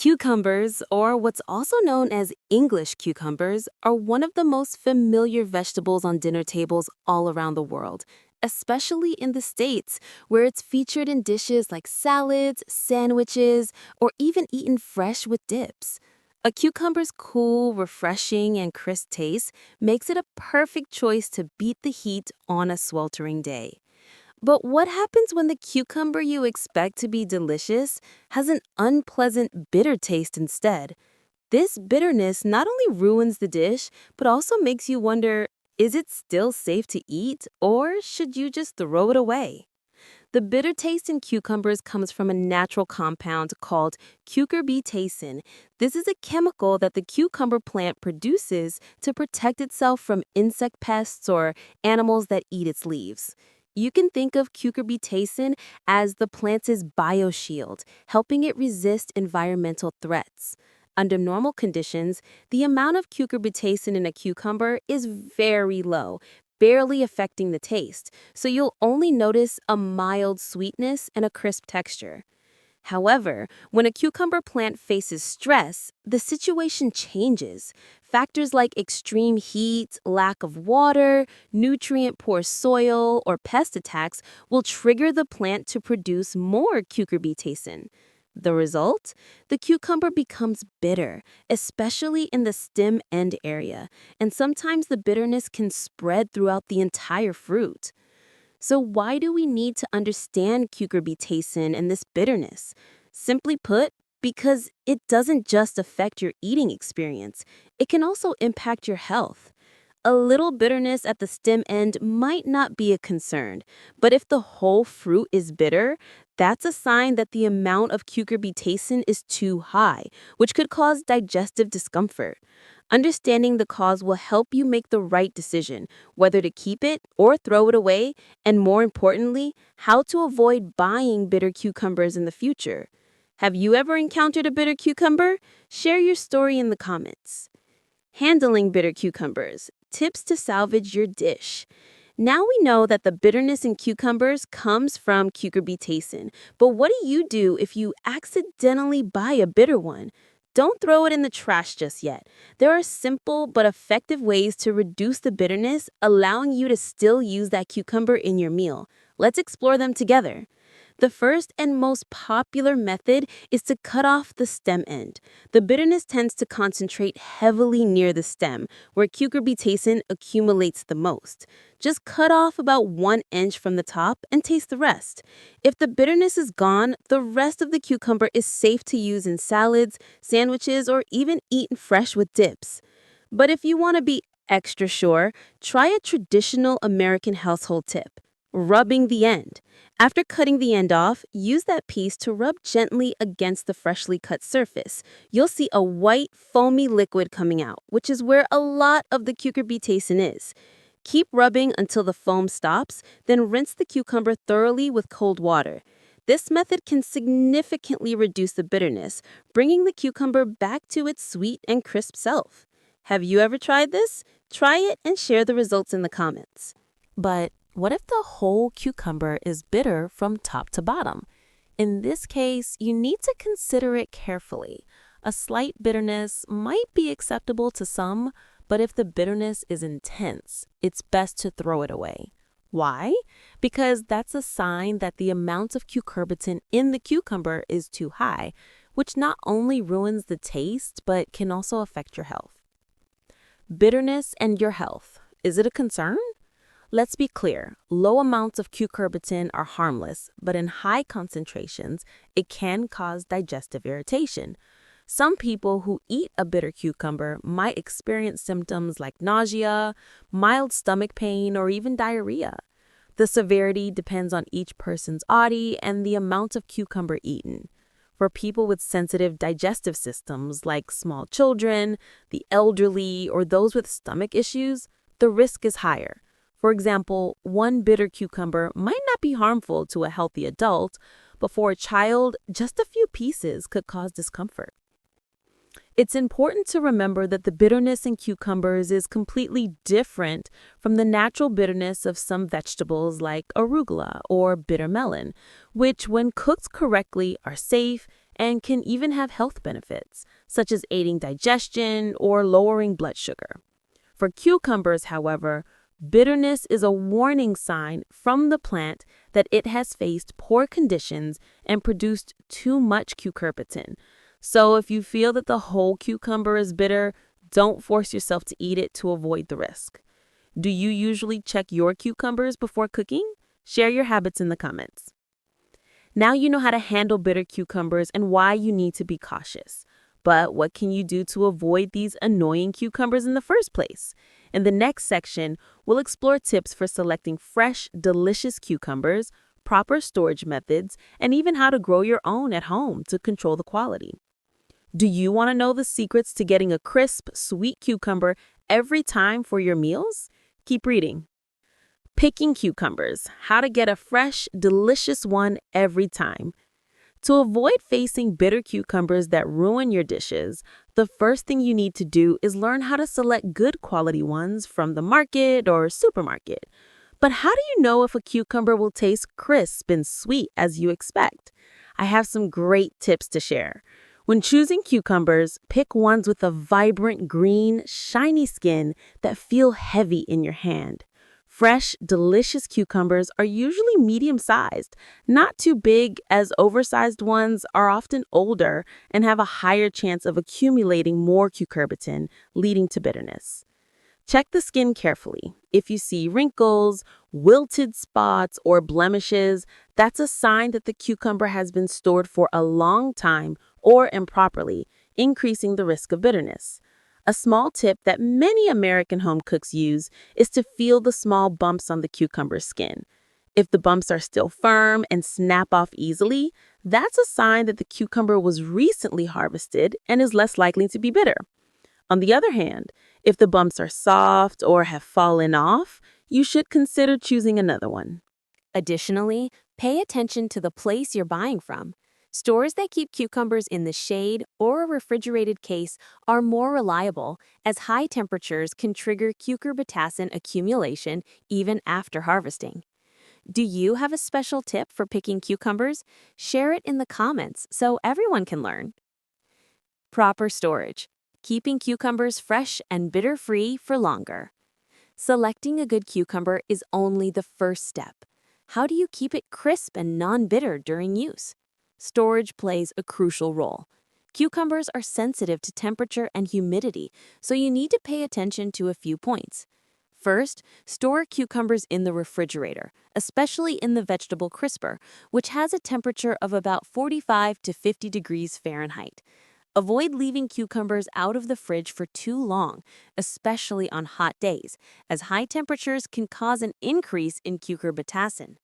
Cucumbers, or what's also known as English cucumbers, are one of the most familiar vegetables on dinner tables all around the world, especially in the States, where it's featured in dishes like salads, sandwiches, or even eaten fresh with dips. A cucumber's cool, refreshing, and crisp taste makes it a perfect choice to beat the heat on a sweltering day. But what happens when the cucumber you expect to be delicious has an unpleasant, bitter taste instead? This bitterness not only ruins the dish, but also makes you wonder, is it still safe to eat, or should you just throw it away? The bitter taste in cucumbers comes from a natural compound called cucurbitacin. This is a chemical that the cucumber plant produces to protect itself from insect pests or animals that eat its leaves. You can think of cucurbitacin as the plant's bioshield, helping it resist environmental threats. Under normal conditions, the amount of cucurbitacin in a cucumber is very low, barely affecting the taste, so you'll only notice a mild sweetness and a crisp texture. However, when a cucumber plant faces stress, the situation changes. Factors like extreme heat, lack of water, nutrient-poor soil, or pest attacks will trigger the plant to produce more cucurbitacin. The result? The cucumber becomes bitter, especially in the stem end area, and sometimes the bitterness can spread throughout the entire fruit. So why do we need to understand cucurbitacin and this bitterness? Simply put, because it doesn't just affect your eating experience, it can also impact your health. A little bitterness at the stem end might not be a concern, but if the whole fruit is bitter, that's a sign that the amount of cucurbitacin is too high, which could cause digestive discomfort. Understanding the cause will help you make the right decision, whether to keep it or throw it away, and more importantly, how to avoid buying bitter cucumbers in the future. Have you ever encountered a bitter cucumber? Share your story in the comments. Handling bitter cucumbers. Tips to salvage your dish. Now we know that the bitterness in cucumbers comes from cucurbitacin, but what do you do if you accidentally buy a bitter one? Don't throw it in the trash just yet. There are simple but effective ways to reduce the bitterness, allowing you to still use that cucumber in your meal. Let's explore them together. The first and most popular method is to cut off the stem end. The bitterness tends to concentrate heavily near the stem, where cucurbitacin accumulates the most. Just cut off about 1 inch from the top and taste the rest. If the bitterness is gone, the rest of the cucumber is safe to use in salads, sandwiches, or even eaten fresh with dips. But if you want to be extra sure, try a traditional American household tip. Rubbing the end. After cutting the end off, use that piece to rub gently against the freshly cut surface. You'll see a white, foamy liquid coming out, which is where a lot of the cucurbitacin is. Keep rubbing until the foam stops, then rinse the cucumber thoroughly with cold water. This method can significantly reduce the bitterness, bringing the cucumber back to its sweet and crisp self. Have you ever tried this? Try it and share the results in the comments. But what if the whole cucumber is bitter from top to bottom? In this case, you need to consider it carefully. A slight bitterness might be acceptable to some, but if the bitterness is intense, it's best to throw it away. Why? Because that's a sign that the amount of cucurbitacin in the cucumber is too high, which not only ruins the taste, but can also affect your health. Bitterness and your health. Is it a concern? Let's be clear, low amounts of cucurbitacin are harmless, but in high concentrations, it can cause digestive irritation. Some people who eat a bitter cucumber might experience symptoms like nausea, mild stomach pain, or even diarrhea. The severity depends on each person's body and the amount of cucumber eaten. For people with sensitive digestive systems like small children, the elderly, or those with stomach issues, the risk is higher. For example, one bitter cucumber might not be harmful to a healthy adult, but for a child, just a few pieces could cause discomfort. It's important to remember that the bitterness in cucumbers is completely different from the natural bitterness of some vegetables like arugula or bitter melon, which, when cooked correctly, are safe and can even have health benefits, such as aiding digestion or lowering blood sugar. For cucumbers, however, bitterness is a warning sign from the plant that it has faced poor conditions and produced too much cucurbitacin. So if you feel that the whole cucumber is bitter, don't force yourself to eat it to avoid the risk. Do you usually check your cucumbers before cooking? Share your habits in the comments. Now you know how to handle bitter cucumbers and why you need to be cautious. But what can you do to avoid these annoying cucumbers in the first place? In the next section, we'll explore tips for selecting fresh, delicious cucumbers, proper storage methods, and even how to grow your own at home to control the quality. Do you want to know the secrets to getting a crisp, sweet cucumber every time for your meals? Keep reading. Picking cucumbers, how to get a fresh, delicious one every time. To avoid facing bitter cucumbers that ruin your dishes, the first thing you need to do is learn how to select good quality ones from the market or supermarket. But how do you know if a cucumber will taste crisp and sweet as you expect? I have some great tips to share. When choosing cucumbers, pick ones with a vibrant green, shiny skin that feel heavy in your hand. Fresh, delicious cucumbers are usually medium-sized, not too big, as oversized ones are often older and have a higher chance of accumulating more cucurbitacin, leading to bitterness. Check the skin carefully. If you see wrinkles, wilted spots, or blemishes, that's a sign that the cucumber has been stored for a long time or improperly, increasing the risk of bitterness. A small tip that many American home cooks use is to feel the small bumps on the cucumber skin. If the bumps are still firm and snap off easily, that's a sign that the cucumber was recently harvested and is less likely to be bitter. On the other hand, if the bumps are soft or have fallen off, you should consider choosing another one. Additionally, pay attention to the place you're buying from. Stores that keep cucumbers in the shade or a refrigerated case are more reliable, as high temperatures can trigger cucurbitacin accumulation even after harvesting. Do you have a special tip for picking cucumbers? Share it in the comments so everyone can learn. Proper storage. Keeping cucumbers fresh and bitter-free for longer. Selecting a good cucumber is only the first step. How do you keep it crisp and non-bitter during use? Storage plays a crucial role. Cucumbers are sensitive to temperature and humidity, so you need to pay attention to a few points. First, store cucumbers in the refrigerator, especially in the vegetable crisper, which has a temperature of about 45 to 50 degrees Fahrenheit. Avoid leaving cucumbers out of the fridge for too long, especially on hot days, as high temperatures can cause an increase in cucurbitacin.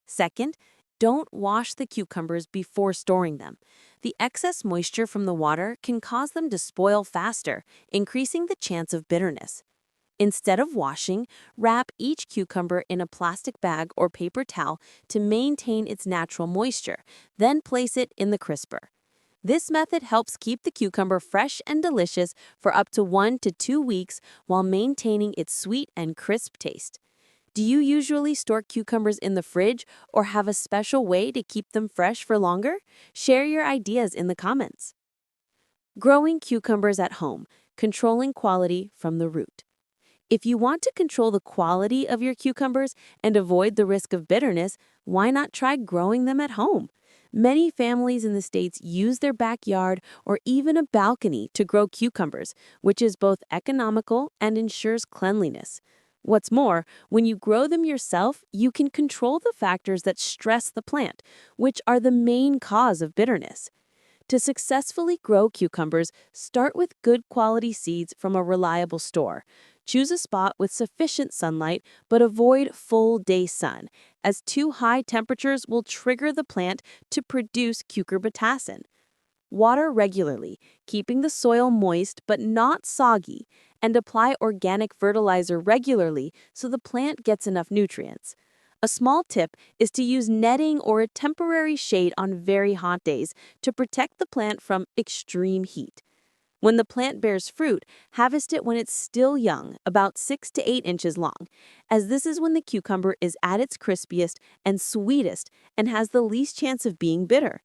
Second, don't wash the cucumbers before storing them. The excess moisture from the water can cause them to spoil faster, increasing the chance of bitterness. Instead of washing, wrap each cucumber in a plastic bag or paper towel to maintain its natural moisture, then place it in the crisper. This method helps keep the cucumber fresh and delicious for up to 1 to 2 weeks while maintaining its sweet and crisp taste. Do you usually store cucumbers in the fridge or have a special way to keep them fresh for longer? Share your ideas in the comments. Growing cucumbers at home, controlling quality from the root. If you want to control the quality of your cucumbers and avoid the risk of bitterness, why not try growing them at home? Many families in the States use their backyard or even a balcony to grow cucumbers, which is both economical and ensures cleanliness. What's more, when you grow them yourself, you can control the factors that stress the plant, which are the main cause of bitterness. To successfully grow cucumbers, start with good quality seeds from a reliable store. Choose a spot with sufficient sunlight, but avoid full-day sun, as too high temperatures will trigger the plant to produce cucurbitacin. Water regularly, keeping the soil moist but not soggy, and apply organic fertilizer regularly so the plant gets enough nutrients. A small tip is to use netting or a temporary shade on very hot days to protect the plant from extreme heat. When the plant bears fruit, harvest it when it's still young, about 6 to 8 inches long, as this is when the cucumber is at its crispiest and sweetest and has the least chance of being bitter.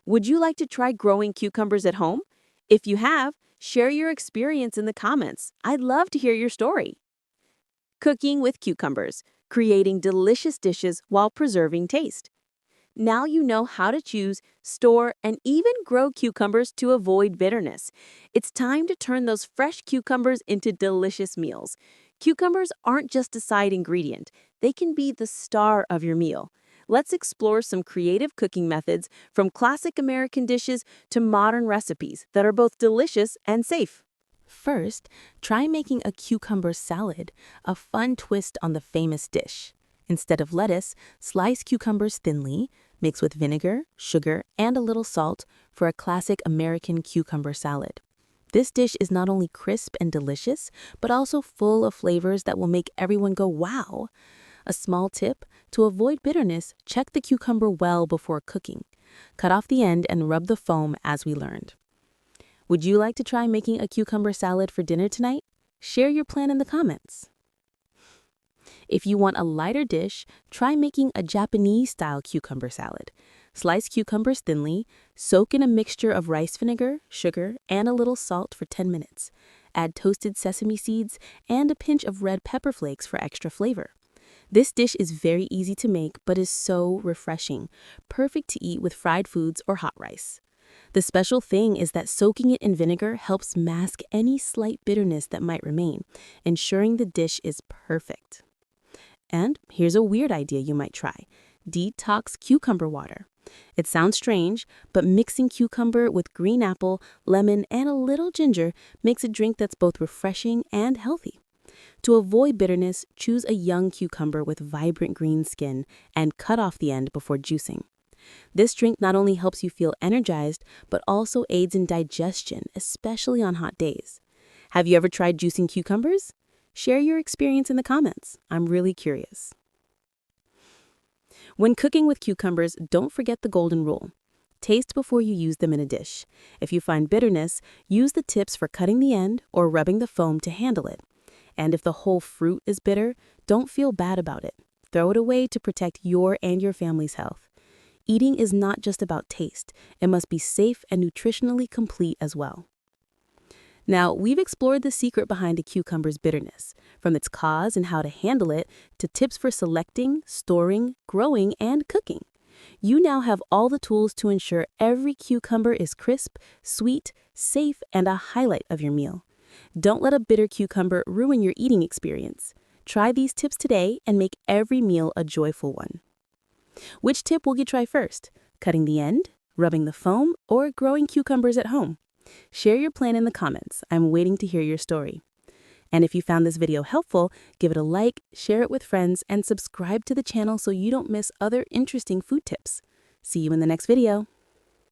Would you like to try growing cucumbers at home? If you have, share your experience in the comments. I'd love to hear your story. Cooking with cucumbers, creating delicious dishes while preserving taste. Now you know how to choose, store, and even grow cucumbers to avoid bitterness. It's time to turn those fresh cucumbers into delicious meals. Cucumbers aren't just a side ingredient, they can be the star of your meal. Let's explore some creative cooking methods from classic American dishes to modern recipes that are both delicious and safe. First, try making a cucumber salad, a fun twist on the famous dish. Instead of lettuce, slice cucumbers thinly, mix with vinegar, sugar, and a little salt for a classic American cucumber salad. This dish is not only crisp and delicious, but also full of flavors that will make everyone go, wow! A small tip, to avoid bitterness, check the cucumber well before cooking. Cut off the end and rub the foam as we learned. Would you like to try making a cucumber salad for dinner tonight? Share your plan in the comments. If you want a lighter dish, try making a Japanese-style cucumber salad. Slice cucumbers thinly, soak in a mixture of rice vinegar, sugar, and a little salt for 10 minutes. Add toasted sesame seeds and a pinch of red pepper flakes for extra flavor. This dish is very easy to make but is so refreshing, perfect to eat with fried foods or hot rice. The special thing is that soaking it in vinegar helps mask any slight bitterness that might remain, ensuring the dish is perfect. And here's a weird idea you might try: detox cucumber water. It sounds strange, but mixing cucumber with green apple, lemon, and a little ginger makes a drink that's both refreshing and healthy. To avoid bitterness, choose a young cucumber with vibrant green skin and cut off the end before juicing. This drink not only helps you feel energized, but also aids in digestion, especially on hot days. Have you ever tried juicing cucumbers? Share your experience in the comments. I'm really curious. When cooking with cucumbers, don't forget the golden rule. Taste before you use them in a dish. If you find bitterness, use the tips for cutting the end or rubbing the foam to handle it. And if the whole fruit is bitter, don't feel bad about it. Throw it away to protect your and your family's health. Eating is not just about taste. It must be safe and nutritionally complete as well. Now, we've explored the secret behind a cucumber's bitterness, from its cause and how to handle it, to tips for selecting, storing, growing, and cooking. You now have all the tools to ensure every cucumber is crisp, sweet, safe, and a highlight of your meal. Don't let a bitter cucumber ruin your eating experience. Try these tips today and make every meal a joyful one. Which tip will you try first? Cutting the end, rubbing the foam, or growing cucumbers at home? Share your plan in the comments. I'm waiting to hear your story. And if you found this video helpful, give it a like, share it with friends, and subscribe to the channel so you don't miss other interesting food tips. See you in the next video.